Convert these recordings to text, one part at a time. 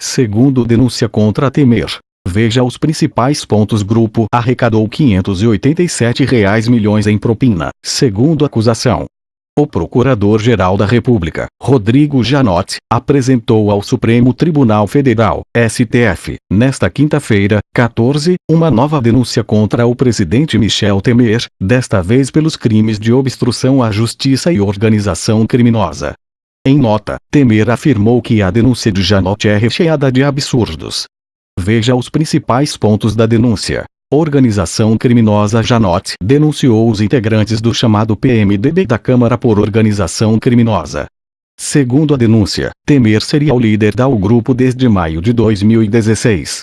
Segundo denúncia contra Temer. Veja os principais pontos. Grupo arrecadou R$ 587 milhões em propina, segundo acusação. O Procurador-Geral da República, Rodrigo Janot, apresentou ao Supremo Tribunal Federal, STF, nesta quinta-feira, 14, uma nova denúncia contra o presidente Michel Temer, desta vez pelos crimes de obstrução à justiça e organização criminosa. Em nota, Temer afirmou que a denúncia de Janot é recheada de absurdos. Veja os principais pontos da denúncia. Organização criminosa. Janot denunciou os integrantes do chamado PMDB da Câmara por organização criminosa. Segundo a denúncia, Temer seria o líder do grupo desde maio de 2016.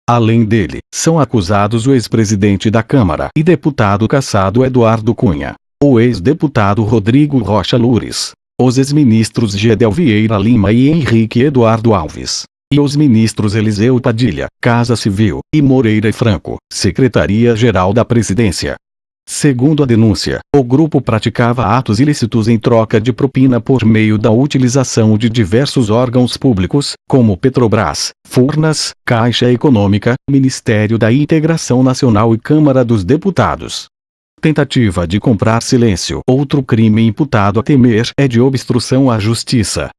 Além dele, são acusados o ex-presidente da Câmara e deputado cassado Eduardo Cunha, o ex-deputado Rodrigo Rocha Loures, os ex-ministros Gedel Vieira Lima e Henrique Eduardo Alves, e os ministros Eliseu Padilha, Casa Civil, e Moreira Franco, Secretaria-Geral da Presidência. Segundo a denúncia, o grupo praticava atos ilícitos em troca de propina por meio da utilização de diversos órgãos públicos, como Petrobras, Furnas, Caixa Econômica, Ministério da Integração Nacional e Câmara dos Deputados. Tentativa de comprar silêncio. Outro crime imputado a Temer é de obstrução à justiça.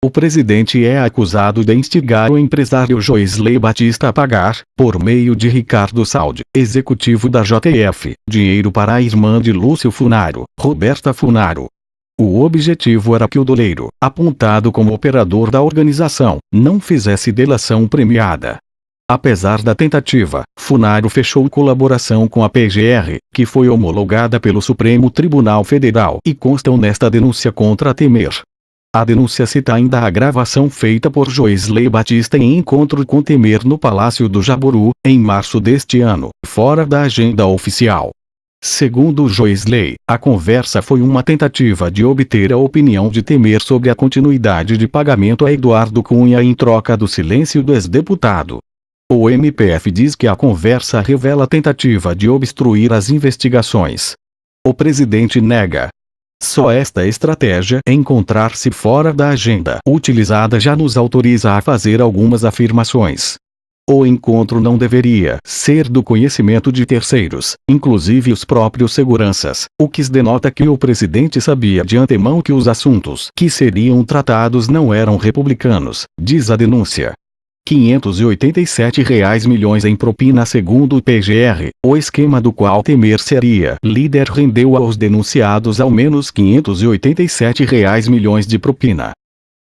O presidente é acusado de instigar o empresário Joesley Batista a pagar, por meio de Ricardo Saldi, executivo da JF, dinheiro para a irmã de Lúcio Funaro, Roberta Funaro. O objetivo era que o doleiro, apontado como operador da organização, não fizesse delação premiada. Apesar da tentativa, Funaro fechou colaboração com a PGR, que foi homologada pelo Supremo Tribunal Federal e constam nesta denúncia contra Temer. A denúncia cita ainda a gravação feita por Joesley Batista em encontro com Temer no Palácio do Jaburu, em março deste ano, fora da agenda oficial. Segundo Joesley, a conversa foi uma tentativa de obter a opinião de Temer sobre a continuidade de pagamento a Eduardo Cunha em troca do silêncio do ex-deputado. O MPF diz que a conversa revela tentativa de obstruir as investigações. O presidente nega. Só esta estratégia, encontrar-se fora da agenda utilizada, já nos autoriza a fazer algumas afirmações. O encontro não deveria ser do conhecimento de terceiros, inclusive os próprios seguranças, o que denota que o presidente sabia de antemão que os assuntos que seriam tratados não eram republicanos, diz a denúncia. R$ 587 milhões em propina. Segundo o PGR, o esquema do qual Temer seria líder rendeu aos denunciados ao menos R$ 587 milhões de propina.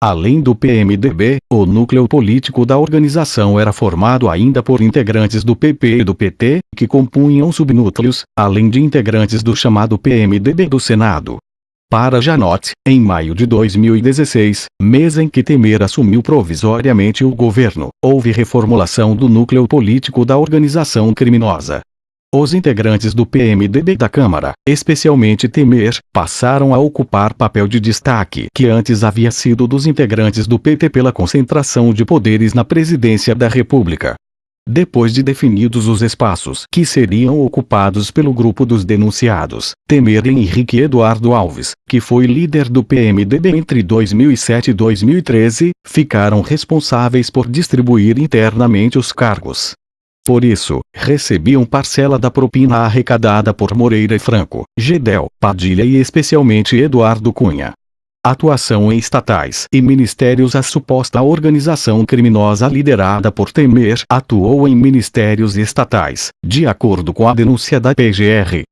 Além do PMDB, o núcleo político da organização era formado ainda por integrantes do PP e do PT, que compunham subnúcleos, além de integrantes do chamado PMDB do Senado. Para Janot, em maio de 2016, mês em que Temer assumiu provisoriamente o governo, houve reformulação do núcleo político da organização criminosa. Os integrantes do PMDB da Câmara, especialmente Temer, passaram a ocupar papel de destaque que antes havia sido dos integrantes do PT pela concentração de poderes na presidência da República. Depois de definidos os espaços que seriam ocupados pelo grupo dos denunciados, Temer e Henrique Eduardo Alves, que foi líder do PMDB entre 2007 e 2013, ficaram responsáveis por distribuir internamente os cargos. Por isso, recebiam parcela da propina arrecadada por Moreira Franco, Gedel, Padilha e especialmente Eduardo Cunha. Atuação em estatais e ministérios. A suposta organização criminosa liderada por Temer atuou em ministérios estatais, de acordo com a denúncia da PGR.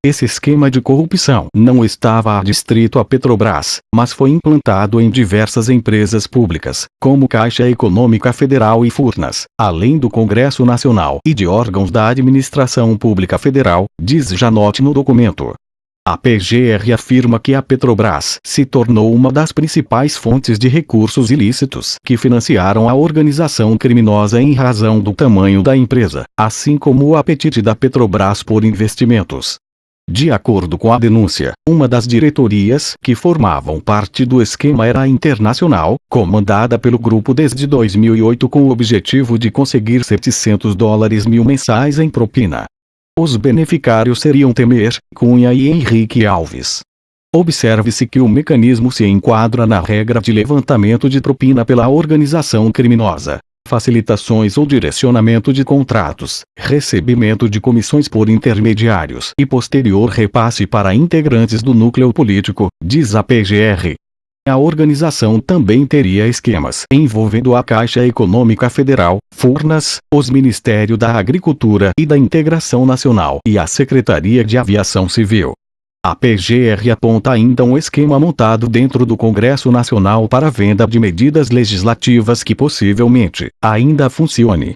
Esse esquema de corrupção não estava adstrito à Petrobras, mas foi implantado em diversas empresas públicas, como Caixa Econômica Federal e Furnas, além do Congresso Nacional e de órgãos da Administração Pública Federal, diz Janot no documento. A PGR afirma que a Petrobras se tornou uma das principais fontes de recursos ilícitos que financiaram a organização criminosa em razão do tamanho da empresa, assim como o apetite da Petrobras por investimentos. De acordo com a denúncia, uma das diretorias que formavam parte do esquema era a Internacional, comandada pelo grupo desde 2008 com o objetivo de conseguir $700 mil mensais em propina. Os beneficiários seriam Temer, Cunha e Henrique Alves. Observe-se que o mecanismo se enquadra na regra de levantamento de propina pela organização criminosa. facilitações ou direcionamento de contratos, recebimento de comissões por intermediários e posterior repasse para integrantes do núcleo político, diz a PGR. A organização também teria esquemas envolvendo a Caixa Econômica Federal, Furnas, os Ministérios da Agricultura e da Integração Nacional e a Secretaria de Aviação Civil. A PGR aponta ainda um esquema montado dentro do Congresso Nacional para a venda de medidas legislativas que possivelmente ainda funcione.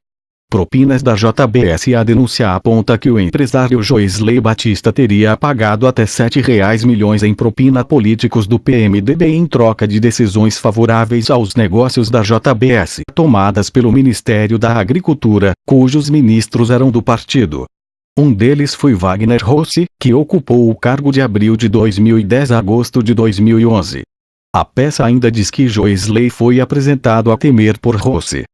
Propinas da JBS. A denúncia aponta que o empresário Joesley Batista teria pagado até R$7 milhões em propina a políticos do PMDB em troca de decisões favoráveis aos negócios da JBS tomadas pelo Ministério da Agricultura, cujos ministros eram do partido. Um deles foi Wagner Rossi, que ocupou o cargo de abril de 2010 a agosto de 2011. A peça ainda diz que Joesley foi apresentado a Temer por Rossi.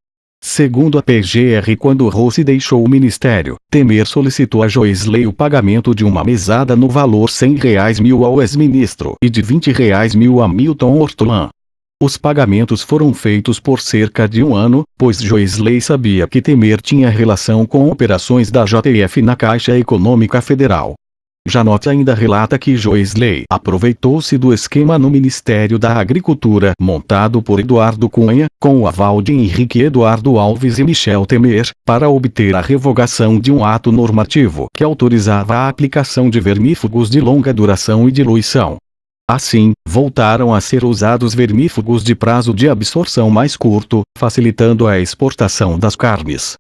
Segundo a PGR, quando Rossi deixou o ministério, Temer solicitou a Joesley o pagamento de uma mesada no valor R$100 mil ao ex-ministro e de R$20 mil a Milton Ortolan. Os pagamentos foram feitos por cerca de um ano, pois Joesley sabia que Temer tinha relação com operações da JF na Caixa Econômica Federal. Janot ainda relata que Joesley aproveitou-se do esquema no Ministério da Agricultura montado por Eduardo Cunha, com o aval de Henrique Eduardo Alves e Michel Temer, para obter a revogação de um ato normativo que autorizava a aplicação de vermífugos de longa duração e diluição. Assim, voltaram a ser usados vermífugos de prazo de absorção mais curto, facilitando a exportação das carnes.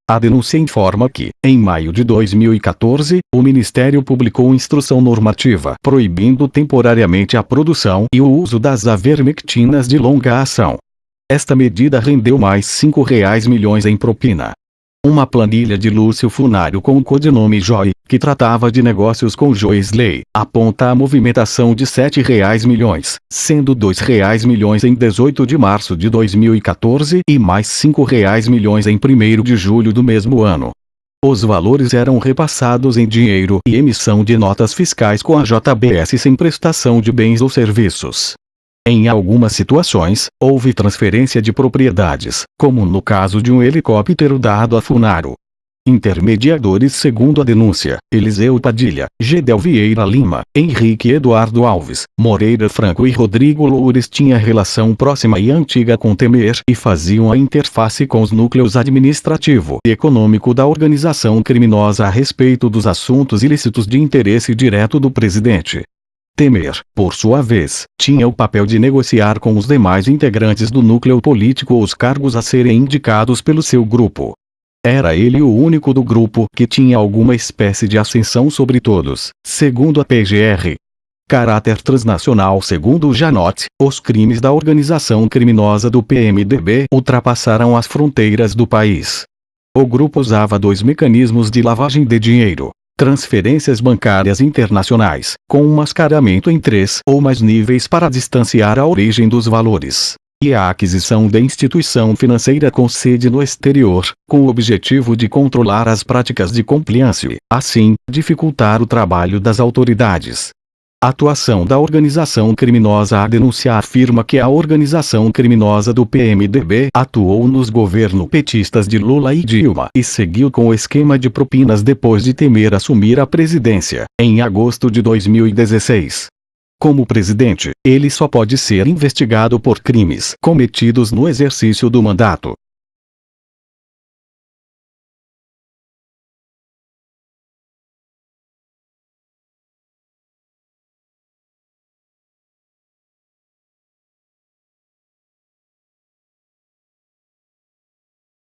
A denúncia informa que, em maio de 2014, o Ministério publicou instrução normativa proibindo temporariamente a produção e o uso das avermectinas de longa ação. Esta medida rendeu mais R$5 milhões em propina. Uma planilha de Lúcio Funari com o codinome Joy, que tratava de negócios com Joesley, aponta a movimentação de R$7 milhões, sendo R$2 milhões em 18 de março de 2014 e mais R$5 milhões em 1º de julho do mesmo ano. Os valores eram repassados em dinheiro e emissão de notas fiscais com a JBS sem prestação de bens ou serviços. Em algumas situações, houve transferência de propriedades, como no caso de um helicóptero dado a Funaro. Intermediadores. Segundo a denúncia, Eliseu Padilha, Gedel Vieira Lima, Henrique Eduardo Alves, Moreira Franco e Rodrigo Loures tinham relação próxima e antiga com Temer e faziam a interface com os núcleos administrativo e econômico da organização criminosa a respeito dos assuntos ilícitos de interesse direto do presidente. Temer, por sua vez, tinha o papel de negociar com os demais integrantes do núcleo político os cargos a serem indicados pelo seu grupo. Era ele o único do grupo que tinha alguma espécie de ascensão sobre todos, segundo a PGR. Caráter transnacional. Segundo Janot, os crimes da organização criminosa do PMDB ultrapassaram as fronteiras do país. O grupo usava dois mecanismos de lavagem de dinheiro: transferências bancárias internacionais, com um mascaramento em 3 ou mais níveis para distanciar a origem dos valores, e a aquisição de instituição financeira com sede no exterior, com o objetivo de controlar as práticas de compliance e, assim, dificultar o trabalho das autoridades. A atuação da organização criminosa. A denúncia afirma que a organização criminosa do PMDB atuou nos governos petistas de Lula e Dilma e seguiu com o esquema de propinas depois de Temer assumir a presidência, em agosto de 2016. Como presidente, ele só pode ser investigado por crimes cometidos no exercício do mandato.